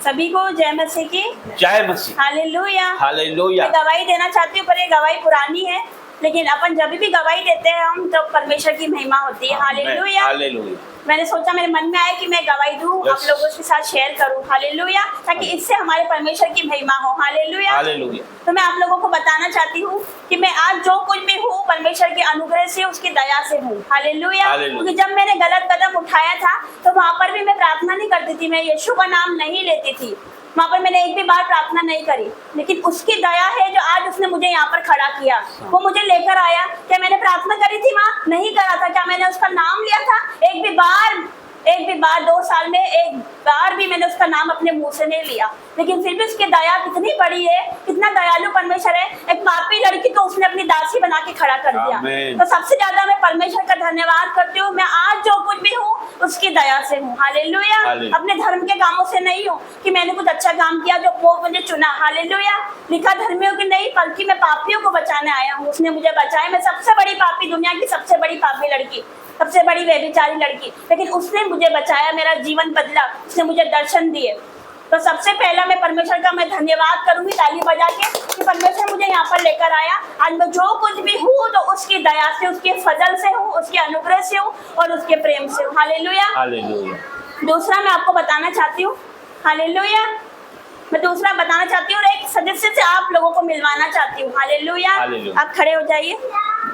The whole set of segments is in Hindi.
सभी को जय मसीह की जय मसीह। हालेलुया। हालेलुया। मैं गवाही देना चाहती हूँ, पर ये गवाही पुरानी है, लेकिन अपन जब भी गवाही देते हैं हम तो परमेश्वर की महिमा होती है। हालेलुया। हालेलुया। मैंने सोचा, मेरे मन में आया कि मैं गवाही दूं, आप लोगों के साथ शेयर करूं। हालेलुया। ताकि इससे हमारे परमेश्वर की महिमा हो। हालेलुया। हालेलुया। तो मैं आप लोगों को बताना चाहती हूँ कि मैं आज जो कुछ भी हूँ परमेश्वर के अनुग्रह से, उसकी दया से हूँ। हालेलुया। क्योंकि जब मैंने गलत कदम उठाया था तो वहां पर भी मैं प्रार्थना नहीं करती थी, मैं यीशु का नाम नहीं लेती थी, वहां पर मैंने एक भी बार प्रार्थना नहीं करी। लेकिन उसकी दया है जो आज उसने मुझे यहाँ पर खड़ा किया, वो मुझे लेकर आया। क्या मैंने प्रार्थना करी थी? वहाँ नहीं करा था। क्या मैंने उसका नाम लिया था? एक भी बार 2 साल में एक बार भी मैंने उसका नाम अपने मुंह से नहीं लिया। लेकिन फिर भी उसकी दया कितनी बड़ी है, कितना दयालु परमेश्वर है। एक पापी लड़की को उसने अपनी दासी बना के खड़ा कर दिया। तो सबसे ज्यादा मैं परमेश्वर का धन्यवाद करती हूँ। मैं आज जो कुछ भी हूँ उसकी दया से हूँ। हालेलुया। अपने धर्म के कामों से नहीं हूँ कि मैंने कुछ अच्छा काम किया जो वो मुझे चुना। हालेलुया। लिखा धर्मियों की नहीं, बल्कि मैं पापियों को बचाने आया हूँ। उसने मुझे बचाया। मैं सबसे बड़ी पापी, दुनिया की सबसे बड़ी पापी लड़की, सबसे बड़ी व्यभिचारी लड़की, लेकिन उसने मुझे बचाया, मेरा जीवन बदला, उसने मुझे दर्शन दिए। तो सबसे पहला मैं परमेश्वर का मैं धन्यवाद करूंगी ताली बजा के कि परमेश्वर मुझे यहाँ पर लेकर आया। आज मैं जो कुछ भी हूँ तो उसकी दया से, उसके फजल से हूँ, उसके अनुग्रह से हूँ और उसके प्रेम से हूँ। हालेलुया। हालेलुया। दूसरा मैं आपको बताना चाहती हूँ, हालेलुया, मैं दूसरा बताना चाहती हूँ और एक सदस्य से आप लोगों को मिलवाना चाहती हूँ। हालेलुया। आप खड़े हो जाइए,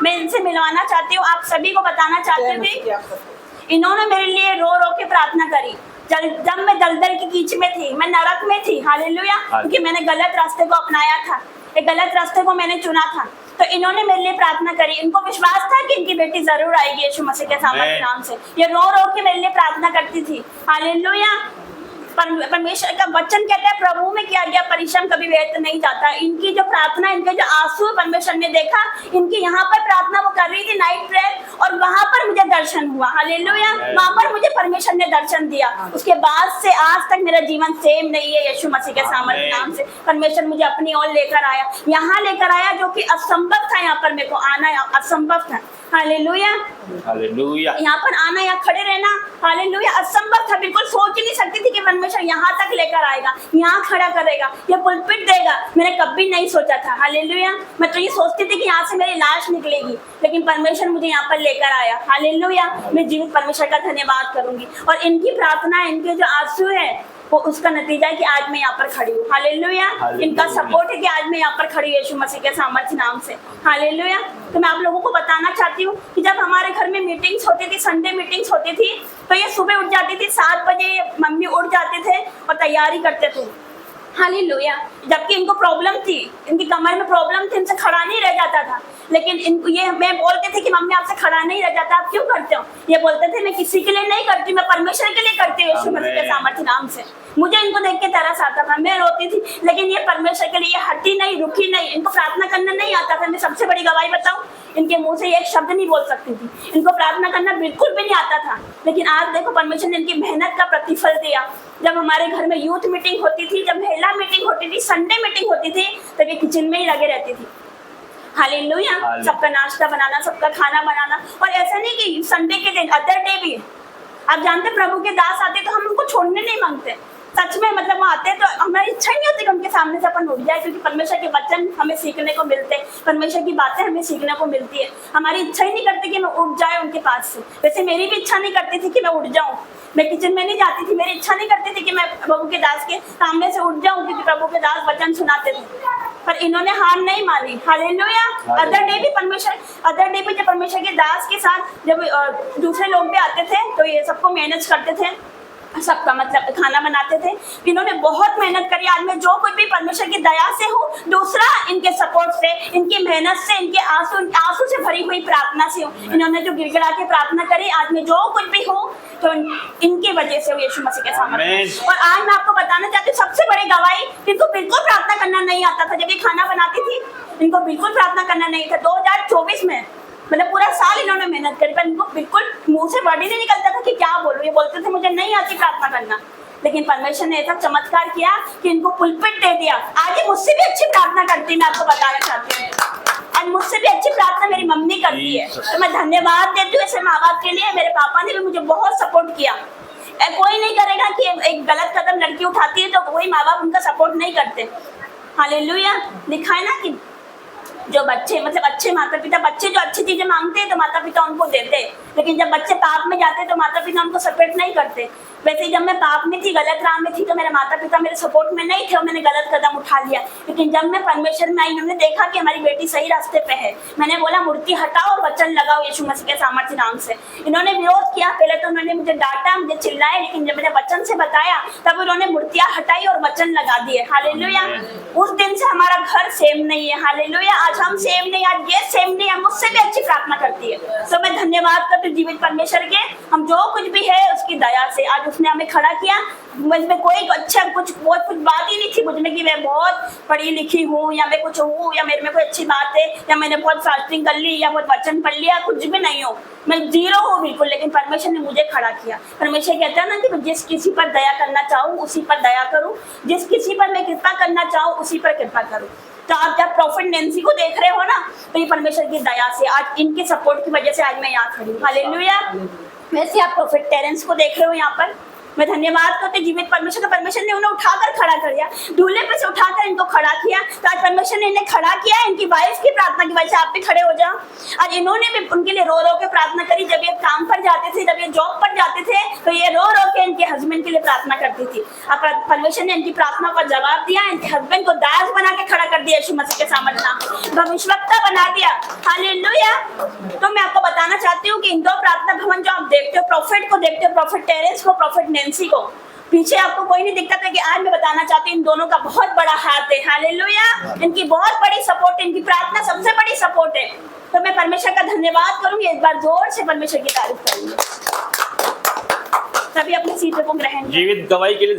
मैं इनसे मिलवाना चाहती हूँ। आप सभी को बताना चाहती हूँ कि इन्होंने मेरे लिए रो रो के प्रार्थना करी। जब मैं दलदल की कीच में थी, मैं नरक में थी। हालेलुया। क्योंकि मैंने गलत रास्ते को अपनाया था, एक गलत रास्ते को मैंने चुना था, तो इन्होंने मेरे लिए प्रार्थना करी। इनको विश्वास था कि इनकी बेटी जरूर आएगी यीशु मसीह के सामर्थ्य नाम से। ये रो रो के मेरे लिए प्रार्थना करती थी। हालेलुया। परमेश्वर का वचन कहता है, प्रभु में किया गया परिश्रम कभी व्यर्थ नहीं जाता। इनकी जो प्रार्थना, इनके जो आंसू परमेश्वर ने देखा, इनकी यहाँ पर प्रार्थना वो कर रही थी नाइट प्रेयर, और वहां पर मुझे दर्शन हुआ। हालेलुया। वहां पर मुझे परमेश्वर ने दर्शन दिया। उसके बाद से आज तक मेरा जीवन सेम नहीं है। यीशु मसीह के सामर्थ्य नाम से परमेश्वर मुझे अपनी ओर लेकर आया, यहाँ लेकर आया, जो कि असंभव था। यहाँ पर मेरे को आना असंभव था। हालेलुया। हालेलुया। यहाँ पर आना, यहाँ खड़े रहना, हालेलुया, असंभव था। बिल्कुल सोच ही नहीं सकती थी कि परमेश्वर यहाँ तक लेकर आएगा, यहाँ खड़ा करेगा, ये पुलपिट देगा। मैंने कभी नहीं सोचा था। हालेलुया। मैं तो ये सोचती थी कि यहाँ से मेरी लाश निकलेगी, लेकिन परमेश्वर मुझे यहाँ पर लेकर आया। हालेलुया। मैं जीवित परमेश्वर का धन्यवाद करूंगी। और इनकी प्रार्थना, इनके जो आंसू है, वो उसका नतीजा है कि आज मैं यहाँ पर खड़ी हूँ। हालेलुया। इनका सपोर्ट है कि आज मैं यहाँ पर खड़ी हूँ यीशु मसीह के सामर्थ्य नाम से। हालेलुया। तो मैं आप लोगों को बताना चाहती हूँ कि जब हमारे घर में मीटिंग्स होती थी, संडे मीटिंग्स होती थी, तो ये सुबह उठ जाती थी 7 बजे, मम्मी उठ जाते थे और तैयारी करते थे। हालेलुया। जबकि इनको प्रॉब्लम थी, इनकी कमर में प्रॉब्लम थी, इनसे खड़ा नहीं रह जाता था। लेकिन इनको ये मैं बोलते थे कि मम्मी आपसे खड़ा नहीं रह जाता, आप क्यों करते हो? ये बोलते थे मैं किसी के लिए नहीं करती, मैं परमेश्वर के लिए करती हूँ यीशु मसीह के सामर्थ्य नाम से। मुझे इनको देख के तरस आता था, मैं रोती थी, लेकिन ये परमेश्वर के लिए हटी नहीं, रुकी नहीं। इनको प्रार्थना करना नहीं आता था। मैं सबसे बड़ी गवाही बताऊं, इनके मुंह से एक शब्द नहीं बोल सकती थी। इनको प्रार्थना करना बिल्कुल भी नहीं आता था। लेकिन आज देखो परमेश्वर ने इनकी मेहनत का प्रतिफल दिया। जब हमारे घर में यूथ मीटिंग होती थी, जब महिला मीटिंग होती थी, संडे मीटिंग होती थी, तब ये किचन में ही लगे रहती थी। हालेलुया। सबका नाश्ता बनाना, सबका खाना बनाना। और ऐसा नहीं कि संडे के दिन, अदर डे भी। आप जानते प्रभु के दास आते तो हम उनको छोड़ने नहीं मांगते। सच में, मतलब वो आते हैं तो हमारी इच्छा नहीं होती कि उनके सामने से अपन उठ जाए, क्योंकि परमेश्वर के वचन हमें सीखने को मिलते हैं, परमेश्वर की बातें हमें सीखने को मिलती है। हमारी इच्छा ही नहीं करती कि मैं उठ जाए उनके पास से। वैसे मेरी भी इच्छा नहीं करती थी कि मैं उठ जाऊं, मैं किचन में नहीं जाती थी। मेरी इच्छा नहीं करती थी कि मैं प्रभु के दास के सामने से उठ जाऊं, क्योंकि प्रभु के दास वचन सुनाते थे। पर इन्होंने हार नहीं मानी। हालेलुया। अदर डे भी जब परमेश्वर के दास के साथ जब दूसरे लोग भी आते थे, तो ये सबको मैनेज करते थे, सबका मतलब खाना बनाते थे। इन्होंने बहुत मेहनत करी। आज मैं जो कुछ भी परमेश्वर की दया से हूँ, दूसरा इनके सपोर्ट से, इनकी मेहनत से, इनके आंसू से भरी हुई प्रार्थना से हूँ। इन्होंने जो गिड़गिड़ा के प्रार्थना करी, आज मैं जो कुछ भी हूँ तो इनकी वजह से यीशु मसीह के सामने। और आज मैं आपको बताना चाहती हूँ सबसे बड़ी गवाही, इनको बिल्कुल प्रार्थना करना नहीं आता था। जब ये खाना बनाती थी, इनको बिल्कुल प्रार्थना करना नहीं था। 2024 में, मतलब पूरा साल इन्होंने मेहनत करी, पर इनको बिल्कुल मुंह से वर्ड ही नहीं निकलता था कि क्या बोलूं। ये बोलते थे मुझे नहीं आती प्रार्थना करना। लेकिन परमेश्वर ने ऐसा चमत्कार किया कि इनको पुलपिट दे दिया। आज ये मुझसे भी अच्छी प्रार्थना करती है। मैं आपको बताना चाहती हूँ, आज मुझसे भी अच्छी प्रार्थना मेरी मम्मी करती है। तो मैं धन्यवाद देती हूँ ऐसे माँ बाप के लिए। मेरे पापा ने भी मुझे बहुत सपोर्ट किया। कोई नहीं करेगा कि एक गलत कदम लड़की उठाती है तो वही माँ बाप उनका सपोर्ट नहीं करते। हालेलुया। लिखा है ना कि जो बच्चे मतलब अच्छे माता पिता, बच्चे जो अच्छी चीजें मांगते हैं तो माता पिता उनको देते हैं, लेकिन जब बच्चे पाप में जाते हैं तो माता पिता उनको सपोर्ट नहीं करते। वैसे जब मैं पाप में थी, गलत राह में थी, तो मेरे माता पिता मेरे सपोर्ट में नहीं थे और मैंने गलत कदम उठा लिया। लेकिन जब मैं परमेश्वर में आई, मैंने देखा कि हमारी बेटी सही रास्ते पे है। मैंने बोला मूर्ति हटाओ और वचन लगाओ यीशु मसीह के सामर्थ्य नाम से। इन्होंने विरोध किया, पहले तो उन्होंने मुझे डांटा, मुझे चिल्लाया, लेकिन जब मैंने वचन से बताया तब उन्होंने मूर्तियां हटाई और वचन लगा दिए। हालेलुया। उस दिन से हमारा घर सेम नहीं है। हालेलुया। आज हम सेम नहीं, आज ये सेम नहीं, हम मुझसे भी अच्छी प्रार्थना करती है। तो मैं धन्यवाद करती हूँ जीवित परमेश्वर के, हम जो कुछ भी है उसकी दया से आज उसने हमें खड़ा किया। मुझ में कोई अच्छा कुछ बात ही नहीं थी मुझ में कि मैं बहुत पढ़ी लिखी हूँ या मैं कुछ हूँ या मेरे में कोई अच्छी बात है या मैंने बहुत फास्टिंग कर ली या बहुत वचन पढ़ लिया, कुछ भी नहीं हो, मैं जीरो हूँ बिल्कुल। लेकिन परमेश्वर ने मुझे खड़ा किया। परमेश्वर कहता है ना कि जिस किसी पर दया करना चाहूँ उसी पर दया करूँ, जिस किसी पर मैं कृपा करना चाहूँ उसी पर कृपा करूँ। तो आप जब प्रॉफिट नैंसी को देख रहे हो ना, तो ये परमेश्वर की दया से, आज इनके सपोर्ट की वजह से आज मैं यहाँ खड़ी हूँ। हालेलुया। वैसे आप प्रॉफिट टेरेंस को देख रहे हो, यहाँ पर मैं धन्यवाद करते जीवित परमेश्वर का। परमेश्वर ने उन्हें उठाकर खड़ा कर दिया, दूल्हे पे से उठाकर इनको खड़ा किया। तो आज परमेश्वर ने इन्हें खड़ा किया, इनकी वाइफ की प्रार्थना की वजह से आप भी खड़े हो जाओ। आज इन्होंने भी उनके लिए रो रो के प्रार्थना करी। जब ये काम पर जाते थे, जब ये जॉब पर जाते थे, तो ये रो रो के इनके हस्बैंड के लिए प्रार्थना करती थी। अब परमेश्वर ने इनकी प्रार्थना का जवाब दिया, इनके हस्बैंड को दास बना के खड़ा कर दिया यीशु मसीह के सामर्थ्य नाम, भविष्यवक्ता बना दिया। हालेलुया। तो मैं आपको बताना चाहती हूँ कि इन दो प्रार्थना भवन जो आप देखते हो, प्रॉफिट को देखते हो, प्रॉफिट टेरेंस को, प्रॉफिट नैंसी को, पीछे आपको कोई नहीं दिक्कत है कि आज मैं बताना चाहती हूँ इन दोनों का बहुत बड़ा हाथ है। हालेलुया। इनकी बहुत बड़ी सपोर्ट है, इनकी प्रार्थना सबसे बड़ी सपोर्ट है। तो मैं परमेश्वर का धन्यवाद करूंगी, एक बार जोर से परमेश्वर की तारीफ करूंगी। सभी अपनी सीटों को ग्रहण करें। जीवित गवाही के लिए